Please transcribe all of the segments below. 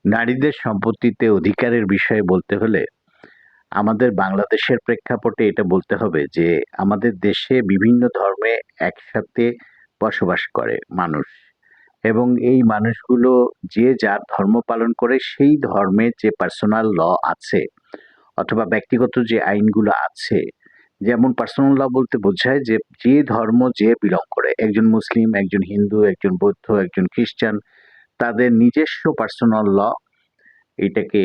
নারীদের সম্পত্তিতে অধিকারের বিষয়ে বলতে হলে আমাদের বাংলাদেশের প্রেক্ষাপটে এটা বলতে হবে যে আমাদের দেশে বিভিন্ন ধর্মে একসাথে বসবাস করে মানুষ এবং এই মানুষগুলো যে যার ধর্ম পালন করে সেই ধর্মের যে পার্সোনাল ল আছে অথবা ব্যক্তিগত যে আইনগুলো আছে, যেমন পার্সোনাল ল বলতে বোঝায় যে যে ধর্ম যে বিলং করে, একজন মুসলিম, একজন হিন্দু, একজন বৌদ্ধ, একজন খ্রিস্টান, তাদের নিজস্ব পার্সোনাল ল এটাকে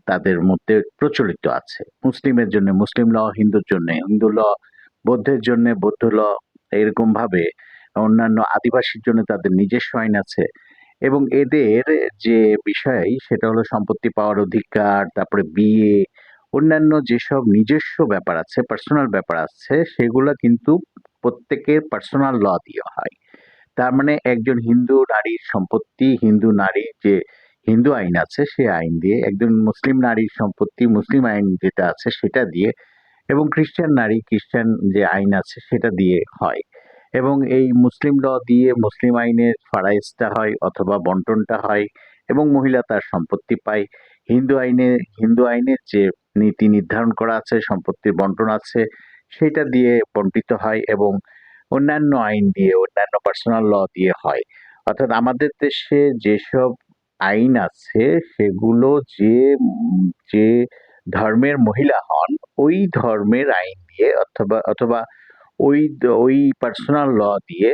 তাদের মধ্যে প্রচলিত আছে। মুসলিমের জন্য মুসলিম ল, হিন্দুর জন্য হিন্দু ল, বৌদ্ধের জন্য বৌদ্ধ ল, এরকম ভাবে অন্যান্য আদিবাসীর জন্য তাদের নিজস্ব আইন আছে। এবং এদের যে বিষয় সেটা হলো সম্পত্তি পাওয়ার অধিকার, তারপরে বিয়ে, অন্যান্য যেসব নিজস্ব ব্যাপার আছে, পার্সোনাল ব্যাপার আছে, সেগুলা কিন্তু প্রত্যেকের পার্সোনাল ল দিয়ে হয়। তার মানে একজন হিন্দু নারীর সম্পত্তি, হিন্দু নারীর যে হিন্দু আইন আছে সে আইন দিয়ে, একজন মুসলিম নারীর সম্পত্তি মুসলিম আইন যেটা আছে সেটা দিয়ে, এবং খ্রিস্টান নারী খ্রিস্টান যে আইন আছে সেটা দিয়ে হয়। এবং এই মুসলিম ল দিয়ে মুসলিম আইনের ফারাইজটা হয় অথবা বন্টনটা হয় এবং মহিলা তার সম্পত্তি পায়। হিন্দু আইনের যে নীতি নির্ধারণ করা আছে, সম্পত্তির বন্টন আছে, সেটা দিয়ে বন্টিত হয় এবং অন্যান্য আইন দিয়ে, অন্যান্য পার্সোনাল ল দিয়ে হয়। অর্থাৎ আমাদের দেশে যেসব আইন আছে সেগুলো যে ধর্মের মহিলা হন ওই ধর্মের আইন দিয়ে অথবা ওই পার্সোনাল ল দিয়ে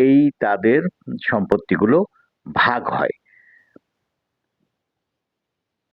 এই তাদের সম্পত্তিগুলো ভাগ হয়।